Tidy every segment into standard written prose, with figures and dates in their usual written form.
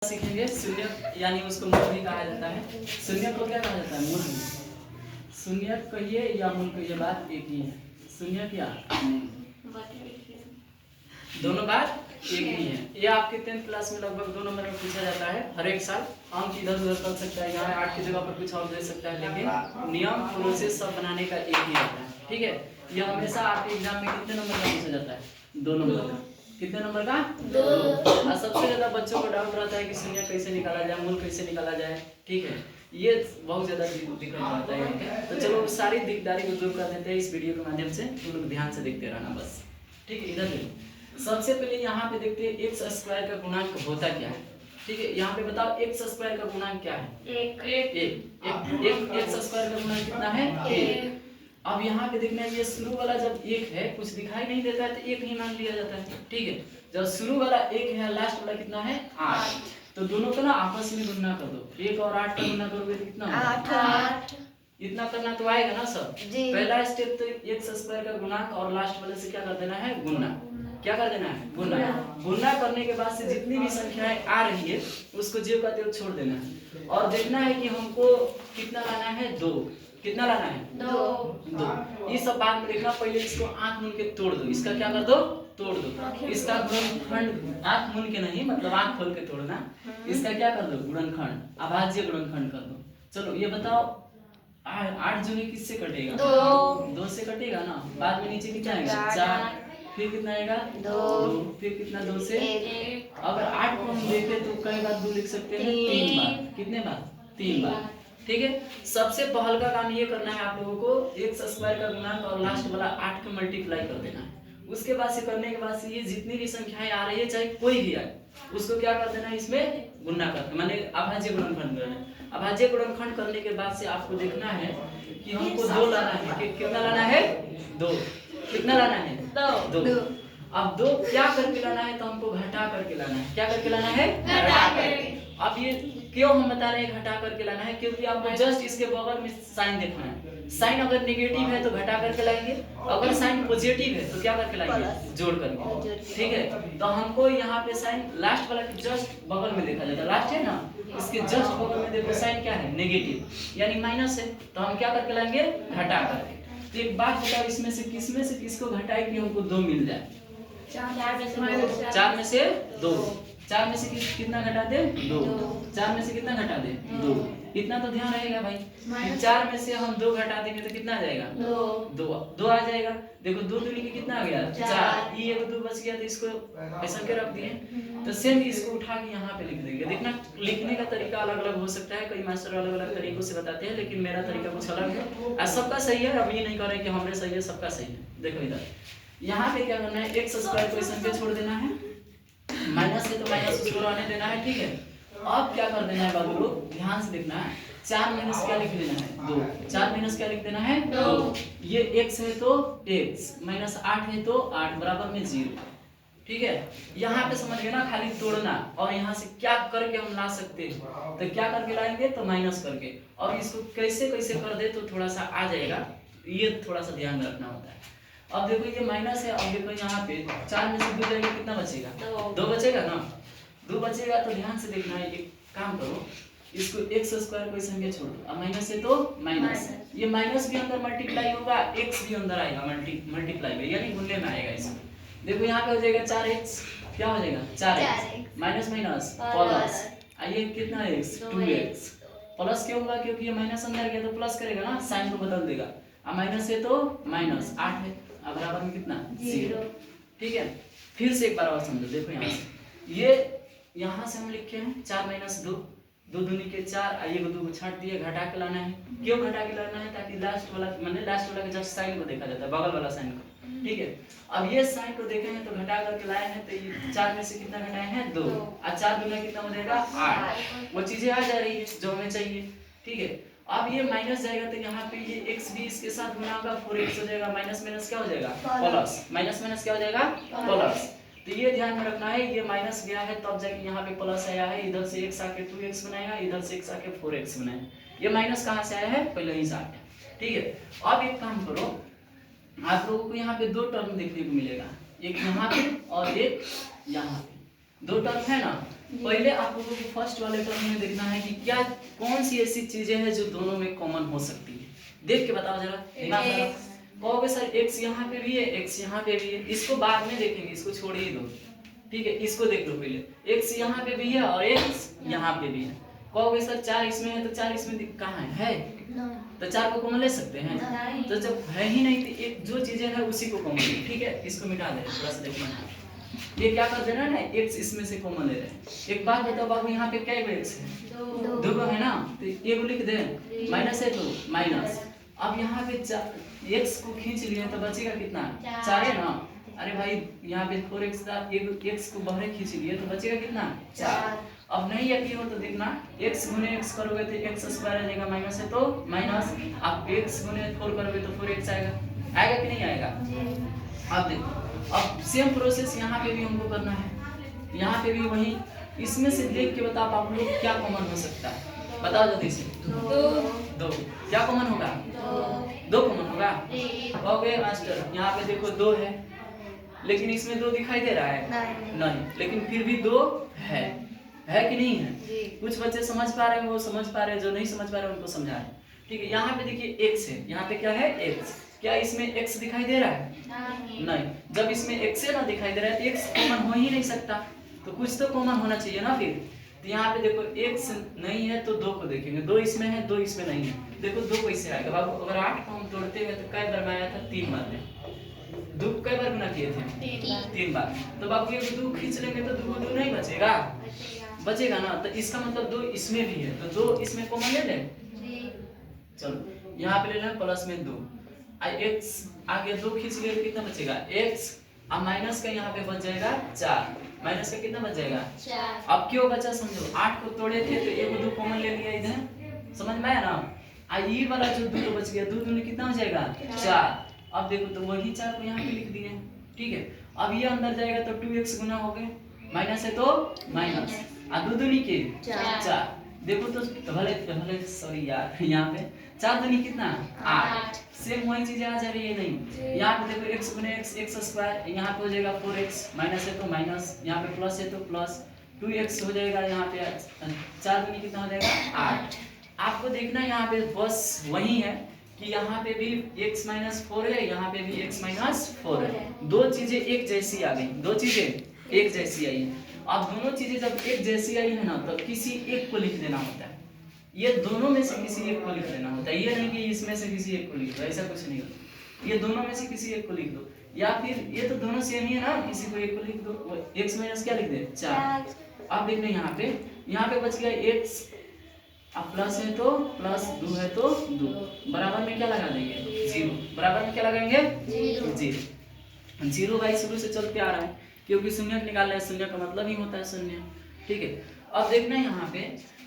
सीखेंगे शून्य, यानी उसको मूल भी कहा जाता है। शून्य को क्या कहा जाता है? मूल। शून्य कहिए या मूल कहिए, बात एक ही है। शून्य क्या दोनों बात एक ही है। ये आपके 10th क्लास में लगभग 2 नंबर में पूछा जाता है हर एक साल। अंक इधर उधर कर सकता है, यहाँ 8 की जगह पर कुछ और दे सकता है, लेकिन नियम प्रोसेस सब बनाने का एक ही रहता है। ठीक है, यह हमेशा आपके एग्जाम में कितने नंबर का पूछा जाता है? 2 नंबर का। कितने नंबर का? 2। और सबसे ज्यादा बच्चों को डाउट रहता है कि शून्य कैसे निकाला जाए, मूल कैसे निकाला जाए। ठीक है, ये बहुत ज्यादा दिक्कत रहता है। तो चलो सारी दिकदारी को दूर कर देते हैं इस वीडियो के माध्यम से। तुम लोग ध्यान से देखते रहना बस। ठीक है, इधर देखो। सबसे पहले यहाँ पे देखते हैं एक्स स्क्वायर का गुणांक होता क्या है। ठीक है, यहाँ पे बताओ एक्स स्क्वायर का गुणांक क्या है? एक। एक्स स्क्वायर का गुणांक कितना है? 1। अब यहाँ पे देखना है, ये शुरू वाला जब 1 है, कुछ दिखाई नहीं देता है तो 1 ही मान लिया जाता है। ठीक है, जब शुरू वाला 1 है, लास्ट वाला कितना है? 8। तो दोनों का ना आपस में गुणा कर दो। 1 और 8 का गुणा करोगे तो कितना होगा? 8। इतना करना तो आएगा ना सब। पहला स्टेप तो एक्स स्क्वायर का गुणांक और लास्ट वाले से क्या कर देना है? गुणा। क्या कर देना है? गुणा। गुणा करने के बाद से जितनी भी संख्याएं आ रही है उसको ज्यों का त्यों छोड़ देना है, और देखना है कि हमको कितना लाना है? 2। कितना लाना है? 2। ये सब बात में देखना। पहले इसको आंख मूंद के तोड़ दो। इसका क्या कर दो? तोड़ दो। इसका गुणनखंड आंख मूंद के नहीं, मतलब आंख खोल के तोड़ना। इसका क्या कर दो? गुणनखंड, अभाज्य गुणनखंड कर दो। चलो ये बताओ, 8 जो है किससे कटेगा? 2 से कटेगा ना। बाद में नीचे कितना आएगा? 4। फिर कितना आएगा? 2। फिर कितना? 2 से 1। अगर 8 को हम देखें तो कई बार 2 लिख सकते हैं? 3 बार। कितने बार? 3 बार। ठीक है, सबसे पहल का काम ये करना है आप लोगों को, एक्स स्क्वायर का गुणांक और लास्ट वाला 8 का मल्टीप्लाई कर देना है। उसके बाद से करने के बाद से ये जितनी भी संख्याएं आ रही है, चाहे कोई भी आए, उसको क्या कर देना है? इसमें गुणा कर, माने अभाज्य गुणनखंड करना है। अभाज्य गुणनखंड करने के बाद से आपको देखना है कि हमको 2 लाना है। कितना लाना है? 2। कितना लाना है? 2। अब 2 क्या करके लाना है? तो हमको घटा करके लाना है। क्या करके लाना है? घटा करके। अब ये क्यों हम बता रहे हैं घटा करके लाना है? क्योंकि आपको जस्ट इसके बगल में साइन देखना है। साइन अगर नेगेटिव है तो घटा करके लाएंगे, अगर साइन पॉजिटिव है तो क्या करके लाएंगे? जोड़ करके। ठीक है, तो हमको यहाँ पे साइन लास्ट वाला के जस्ट बगल में देखा जाता है। लास्ट है ना, इसके जस्ट बगल में देखो साइन क्या है? नेगेटिव, यानी माइनस है। तो हम क्या करके लाएंगे? घटा करके। तो एक बात बताओ, इसमें से किसमें से किसको घटाए कि हमको 2 मिल जाए? 4 में से 2। 4 में से कितना घटा दे? 2। 4 में से कितना घटा दे? 2। इतना तो ध्यान रहेगा भाई। 4 में से हम 2 घटा देंगे तो कितना आ जाएगा? 2 आ जाएगा। देखो 2 दूनी के कितना आ गया? 4। ये 2 बच गया तो इसको ऐसा के रख दिए। तो सेम इसको उठा के यहाँ पे लिख देंगे। देखना लिखने का तरीका अलग अलग हो सकता है, कई मास्टर अलग अलग तरीकों से बताते हैं, लेकिन मेरा तरीका कुछ अलग है। सबका सही है, अब ये नहीं कर रहे कि हमारे सही है, सबका सही है। देखो इधर यहाँ पे क्या करना है? एक्स स्क्वायर को इस पे छोड़ देना है, माइनस है तो माइनस उसको रहने देना है। ठीक है, अब क्या कर देना है बाबू लोग, ध्यान से देखना है। 4 माइनस क्या लिख देना है? 2। 4 माइनस क्या लिख देना है? 2। ये x है तो x, माइनस 8 है तो 8 बराबर में 0। ठीक है, यहाँ पे समझ गए ना, खाली तोड़ना। और यहाँ से क्या करके हम ला सकते हैं, तो क्या करके लाएंगे? तो माइनस करके। और इसको कैसे कैसे कर दे तो थोड़ा सा आ जाएगा, ये थोड़ा सा ध्यान रखना होता है। अब देखो ये माइनस है, अब देखो यहाँ पे 4 में से 2 जाएगा, कितना बचेगा? 2 बचेगा ना। 2 बचेगा तो ध्यान से देखना है। एक काम करो, इसको एक्स स्क्वायर को इस में छोड़ दो। अब माइनस है तो माइनस, ये माइनस भी अंदर मल्टीप्लाई होगा, एक्स भी अंदर आएगा मल्टीप्लाई में, यानी गुणने में आएगा इसमें। देखो यहाँ पे हो जाएगा 4x, क्या हो जाएगा? 4x माइनस माइनस प्लस, ये कितना x? 2x प्लस क्यों होगा? क्योंकि ये माइनस अंदर गया तो प्लस करेगा ना, साइन को बदल देगा। अब माइनस है तो माइनस, 8 है, अब बराबर में कितना? 0। ठीक है, फिर से एक बार और समझो। देखो यहाँ से, ये यहाँ से हम लिखे हैं 4 माइनस 2, 2 दूनी के 4, ये 2 को छाट दिए, घटा के लाना है। क्यों घटा के लाना है? ताकि लास्ट वाला माने लास्ट वाला के जस्ट साइन को देखा जाता है, बगल वाला साइन को। ठीक है, अब ये साइन को देखे हैं तो घटा करके लाए हैं, तो ये 4 में से कितना घटाए हैं? 2। और 4 दूना कितना हो जाएगा? 8। वो चीजें आ जा रही है जो हमें चाहिए। ठीक है, अब ये माइनस जाएगा तो यहाँ पे ये x भी इसके साथ गुना होगा, 4x हो जाएगा। माइनस माइनस क्या हो जाएगा? प्लस। माइनस माइनस क्या हो जाएगा? प्लस। तो ये ध्यान में रखना है, ये माइनस गया है तब जाके यहाँ पे प्लस आया है। इधर से x आके 2x बनाएगा, इधर से x आके 4x बनाएगा। ये माइनस कहाँ से आया है? पहले ही से आया है। ठीक है, अब एक काम करो, आप लोगों को यहाँ पे 2 टर्म देखने को मिलेगा, एक यहाँ पे और एक यहाँ पे। 2 टर्म है ना, पहले आप लोगों को फर्स्ट वाले टर्म में देखना है कि क्या कौन सी ऐसी चीजें हैं जो दोनों में कॉमन हो सकती है। देख के बताओ जरा, दिमाग लगाओ। कहोगे सर x यहाँ पे भी है, x यहाँ पे भी है, इसको बाद में देखेंगे, इसको छोड़ ही दो, ठीक है। इसको देख लो पहले, x यहाँ पे भी है और x यहाँ पे भी है। कहोगे सर 4 इसमें है तो 4 इसमें कहाँ है? तो 4 को कॉमन ले सकते हैं? तो जब है ही नहीं तो एक जो चीजें है उसी को कॉमन ले, ठीक है। इसको मिटा दे, थोड़ा सा देखना है। ये क्या कर दे रहा है ना, x इसमें से कॉमन ले रहे हैं। एक बात बताओ बाबू, यहाँ पे क्या x है? 2 है ना, तो ये को लिख दे, माइनस है तो माइनस। अब यहाँ पे x को खींच लिए तो बचेगा कितना? 4 है ना। अरे भाई यहाँ पे 4x था, x को बाहर खींच लिए तो बचेगा कितना? 4। अब नहीं यकीन हो तो देखना, x गुने x करोगे तो x स्क्वायर आ जाएगा, माइनस है तो माइनस। अब x गुने 4 करोगे तो 4x आएगा, आएगा कि नहीं आएगा? अब देखो, अब सेम प्रोसेस यहाँ पे भी हमको करना है। यहाँ पे भी वही, इसमें से देख के बताओ आप लोग क्या कॉमन हो सकता है, बताओ जल्दी से। 2 क्या कॉमन होगा? 2 कॉमन होगा। कहोगे मास्टर यहाँ पे देखो 2 है, लेकिन इसमें 2 दिखाई दे रहा है? नहीं, लेकिन फिर भी 2 है कि नहीं है? कुछ बच्चे समझ पा रहे हैं, वो समझ पा रहे हैं, जो नहीं समझ पा रहे हैं उनको समझा रहे हैं, ठीक है। यहाँ पे देखिए x है, यहाँ पे क्या है? x। क्या इसमें x दिखाई दे रहा है? नहीं। जब इसमें x ना दिखाई दे रहा है तो x कॉमन हो ही नहीं सकता, तो कुछ तो कॉमन होना चाहिए ना फिर। तो यहाँ पे देखो x नहीं है तो 2 को देखेंगे, 2 इसमें है, 2 इसमें नहीं है। देखो 2 कैसे आएगा बाबू? अगर 8 को हम तोड़ते हैं तो कई बार में आया था? 3 बार में। 2 कई बार गुना किए थे? 3 बार। तो बाबू ये 2 खींच लेंगे तो 2 को 2 नहीं बचेगा? बचेगा ना। तो इसका मतलब 2 इसमें भी है, तो 2 इसमें कॉमन ले लें। चलो यहाँ पे ले लें प्लस में 2, x आगे 2 खींच लिए तो कितना बचेगा? x। अब माइनस का यहाँ पे बच जाएगा 4, माइनस का कितना बच जाएगा? 4। अब क्यों बचा समझो, 8 को तोड़े थे तो 1 2 कॉमन ले लिया इधर, समझ में आया ना। ये वाला जो 2 बच गया, 2 दूनी कितना हो जाएगा? 4। अब देखो तो वही 4 को यहाँ पे लिख दिए, ठीक है। अब ये अंदर जाएगा तो 2x गुना हो गए, माइनस है तो माइनस, और 2 दूनी के 4। देखो तो भले सॉरी यार, यहाँ पे 4 दूनी कितना? 8। सेम वही चीजें आ जा रही है नहीं। यहाँ पे देखो x गुने x स्क्वायर, यहाँ पे हो जाएगा 4x, माइनस है तो माइनस, यहाँ पे प्लस है तो प्लस, 2x हो जाएगा। यहाँ पे 4 दूनी कितना हो जाएगा? 8। आपको देखना यहाँ पे बस वही है कि यहाँ पे भी x माइनस 4 है, यहाँ पे भी x माइनस 4 है। 2 चीजें एक जैसी आ गई, 2 चीजें एक जैसी आई है। अब दोनों चीजें जब एक जैसी आई है ना, तो किसी एक को लिख देना होता है। ये दोनों में से किसी एक को लिख देना होता है, ये नहीं कि इसमें से किसी एक को लिख दो, ऐसा कुछ नहीं होता। ये दोनों में से किसी एक को लिख दो, या फिर ये तो दोनों सेम ही है ना, किसी को एक को लिख दो। x माइनस क्या लिख दे? 4। अब देखना यहाँ पे बच गया x, अब प्लस है तो प्लस, 2 है तो 2, बराबर में क्या लगा देंगे? 0। बराबर में क्या लगाएंगे? 0। 0 भाई शुरू से चलते आ रहा है, क्योंकि शून्य निकालना है, शून्य का मतलब ही होता है शून्य, ठीक है। अब देखना यहाँ पे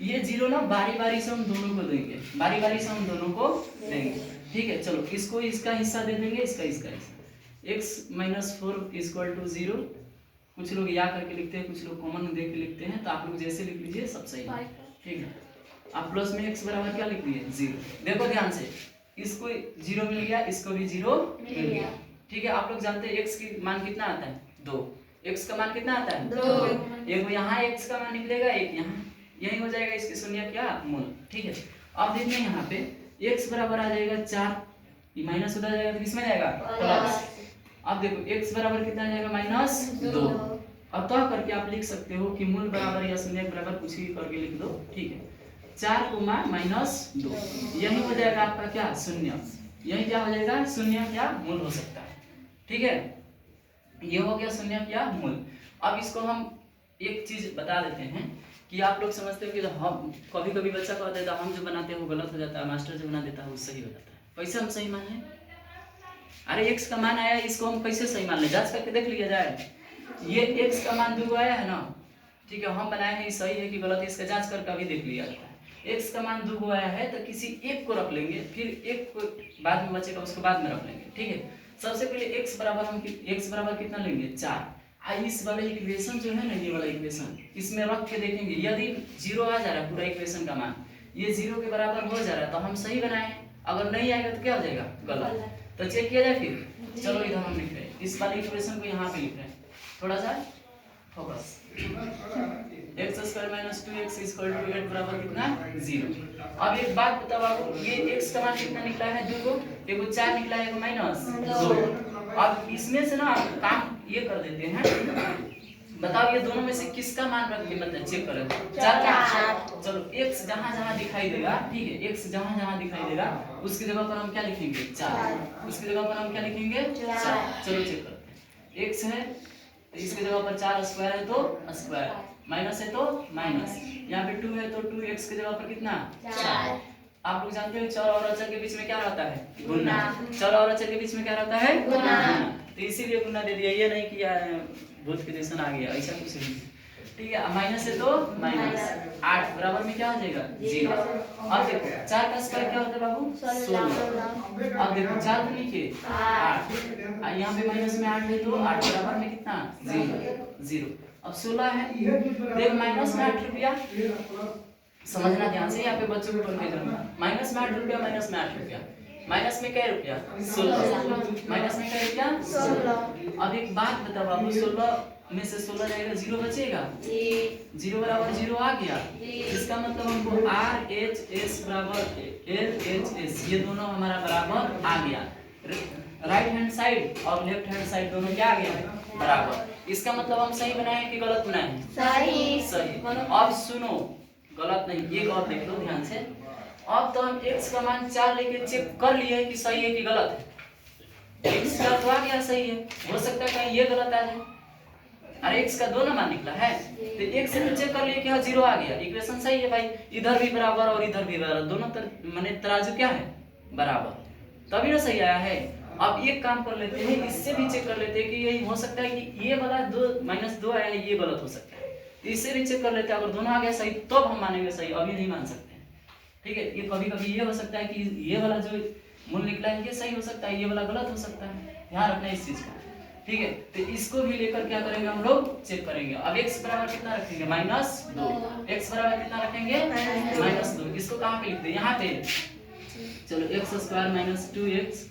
ये 0 ना बारी बारी से हम दोनों को देंगे, बारी बारी से हम दोनों को देंगे, ठीक है। चलो इसको इसका हिस्सा दे देंगे, इसका हिस्सा। x minus 4 equal to 0। कुछ लोग या करके लिखते हैं, कुछ लोग कॉमन देख के लिखते हैं, तो आप लोग जैसे लिख लीजिए सब सही है, ठीक है। आप प्लस में x बराबर क्या लिख दिए? 0। देखो ध्यान से, इसको 0 मिल गया, इसको भी 0 मिल गया, ठीक है। आप लोग जानते हैं x की मान कितना आता है? 2। x का मान कितना आता है? 2। एक यहाँ x का मान निकलेगा, एक यहाँ, यही हो जाएगा इसकी शून्य क्या? मूल, ठीक है। अब देखना यहाँ पे x बराबर आ जाएगा 4, ये माइनस उधर जाएगा तो किसमें जाएगा? प्लस। अब देखो x बराबर कितना आ जाएगा? -2। अब तो करके आप लिख सकते हो कि मूल बराबर या शून्य बराबर कुछ भी करके लिख दो, ठीक है। 4 को -2, यही हो जाएगा आपका क्या? शून्य। यही क्या हो जाएगा? शून्य क्या? मूल हो सकता है, ठीक है। ये हो गया शून्य क्या? मूल। अब इसको हम एक चीज बता देते हैं कि आप लोग समझते हो कि हम कभी कभी बच्चा को देता हम जो बनाते हैं वो गलत हो जाता है, मास्टर जो बना देता है वो सही हो जाता है। कैसे हम सही मान लें? अरे x का मान आया, इसको हम कैसे सही मान लें? जांच करके देख लिया जाए। ये x का मान 2 आया है ना, ठीक है। हम बनाए हैं ये सही है कि गलत है, इसका जांच करके अभी देख लिया जाता है। x का मान 2 आया है तो किसी एक को रख लेंगे, फिर एक को बाद में बचेगा उसको बाद में रख लेंगे, ठीक है। सबसे पहले x बराबर हम x बराबर कितना लेंगे? 4। इस वाले इक्वेशन जो है ना, ये वाला इक्वेशन, इसमें रख के देखेंगे यदि 0 आ जा रहा है पूरा इक्वेशन का मान, ये 0 के बराबर हो जा रहा है तो हम सही बनाए, अगर नहीं आएगा तो क्या हो जाएगा? गलत। तो चेक किया जाए फिर। चलो इधर हम लिख रहे हैं, इस वाले इक्वेशन को यहाँ पे लिख रहे हैं, थोड़ा सा फोकस। X square minus 2x equal to 8 बराबर कितना 0। अब एक बात बताओ आपको, ये x का मान कितना निकला है 2 को, एगो 4 निकला है, एगो माइनस 2। अब इसमें से ना काम ये कर देते हैं, बताओ ये दोनों में से किसका मान रख के मतलब चेक करें। 4 का, चलो x जहां जहां दिखाई देगा, ठीक है, x जहां जहां दिखाई देगा उसकी जगह पर हम क्या लिखेंगे 4, उसकी जगह पर हम क्या लिखेंगे 4। चलो चेक करते हैं, x है तो इसकी जगह पर 4 स्क्वायर है तो स्क्वायर, माइनस है तो माइनस, यहाँ पे 2 है तो 2x की जगह पर कितना 4। आप लोग जानते हो चर और अचर के बीच में क्या रहता है गुना, चर और अचर के बीच में क्या रहता है गुना, तो इसीलिए गुना दे दिया, ये नहीं कि भूत के जैसा आ गया, ऐसा कुछ नहीं, ठीक है। माइनस है तो माइनस, 8 बराबर में क्या हो जाएगा 0। अब देखो 4 का स्क्वायर क्या होता है बाबू 16। अब देखो 4 को लिखिए 8, यहाँ पे माइनस में 8 है तो 8 बराबर में कितना 0। अब 16 है, देख माइनस में 8 रुपया, समझना ध्यान से, यहाँ पे बच्चों को कंफ्यूजन, माइनस में 8 रुपया, माइनस में 8 रुपया, माइनस में क्या रुपया 16, माइनस में क्या रुपया 16। अब एक बात बताओ बाबू, 16 में से 16 जाएगा 0 बचेगा, 0 बराबर 0 आ गया, इसका मतलब हमको RHS बराबर LHS ये दोनों हमारा बराबर आ गया, राइट हैंड साइड और लेफ्ट हैंड साइड दोनों क्या आ गया बराबर। इसका मतलब हम सही बनाए कि गलत बनाए, सही। अब सुनो, गलत नहीं, एक और देख लो ध्यान से। अब तो हम x का मान 4 लेके चेक कर लिए कि सही है कि गलत है, x का तो आ गया सही है, हो सकता है कहीं ये गलत आ जाए, अरे x का दोनों मान निकला है तो x से चेक कर लिए कि हाँ 0 आ गया, इक्वेशन सही है भाई, इधर भी बराबर और इधर भी बराबर, दोनों माने तराजू क्या है बराबर, तभी ना सही आया है। अब एक काम कर लेते हैं, इससे भी चेक कर लेते हैं कि यही हो सकता है कि ये वाला 2 आया है, ये गलत हो सकता है, तो इससे भी चेक कर लेते हैं, अगर दोनों आ गया सही तब तो हम मानेंगे सही, अभी नहीं मान सकते हैं, ठीक है। ये कभी कभी ये हो सकता है कि ये वाला जो मूल निकला है ये सही हो सकता है, ये वाला गलत हो सकता है, ध्यान रखना इस चीज का, ठीक है। तो इसको भी लेकर क्या करेंगे हम लोग चेक करेंगे। अब x बराबर कितना रखेंगे -2, x बराबर कितना रखेंगे -2, इसको कहाँ पे लिखते हैं यहाँ पे, चलो x स्क्वायर माइनस 2x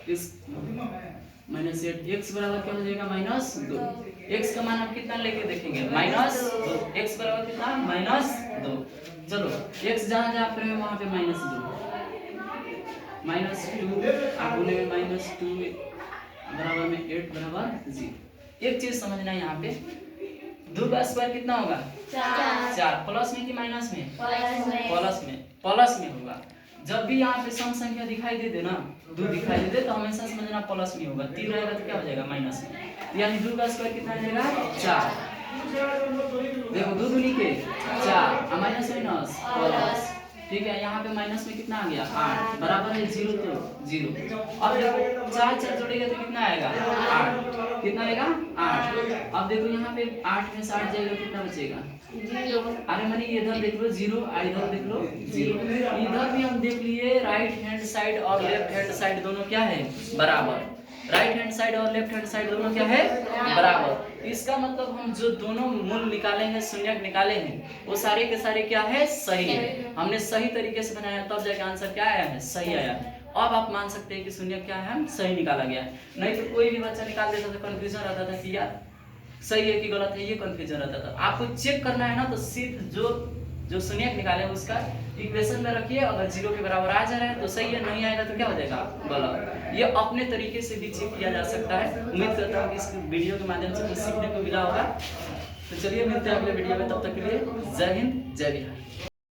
इस माइनस 8, x बराबर क्या हो जाएगा -2, x का मान आप कितना लेके देखेंगे -2, x बराबर कितना -2, चलो x जहाँ जहाँ पर है वहाँ पे -2 आप बोले -2 बराबर में 8 बराबर 0। एक चीज समझना है यहाँ पे, 2 का स्क्वायर कितना होगा 4, प्लस में कि माइनस में प्लस में होगा। जब भी यहाँ पे सम संख्या दिखाई दे ना 2 दिखाई दे तो हमेशा समझना प्लस में होगा, 3 रहेगा तो क्या हो जाएगा माइनस में, यानी 2 का स्क्वायर कितना हो जाएगा 4। देखो 2 दूनी के 4 माइनस प्लस, ठीक है। यहाँ पे माइनस में कितना आ गया 8 बराबर है 0 तो 0। अब देखो 4 जोड़ेगा तो कितना आएगा 8, कितना आएगा 8। अब देखो यहाँ पे 8 में से 8 जाएगा कितना बचेगा 0। अरे मानी इधर देख लो 0 और इधर देख लो 0, इधर भी हम देख लिए राइट हैंड साइड और लेफ्ट हैंड साइड दोनों क्या है बराबर, राइट हैंड साइड और लेफ्ट हैंड साइड दोनों क्या है बराबर। इसका मतलब हम जो दोनों मूल निकाले हैं, शून्यक निकाले हैं, वो सारे के सारे क्या है सही है, हमने सही तरीके से बनाया तब जाके आंसर क्या आया है सही आया है। अब आप मान सकते हैं कि शून्यक क्या है सही निकाला गया है, नहीं तो कोई भी बच्चा निकाल देता था कंफ्यूजन रहता था कि यार सही है कि गलत है, ये कंफ्यूजन रहता था। आपको चेक करना है ना तो सिर्फ जो शून्यक निकाले उसका इक्वेशन में रखिए, अगर 0 के बराबर आ जा रहा है तो सही है, नहीं आएगा तो क्या हो जाएगा गलत। ये अपने तरीके से भी चेक किया जा सकता है। उम्मीद करता हूँ कि इस वीडियो के माध्यम से कुछ सीखने को मिला होगा। तो चलिए मिलते हैं अगले वीडियो में, तब तक के लिए जय हिंद जय बिहार।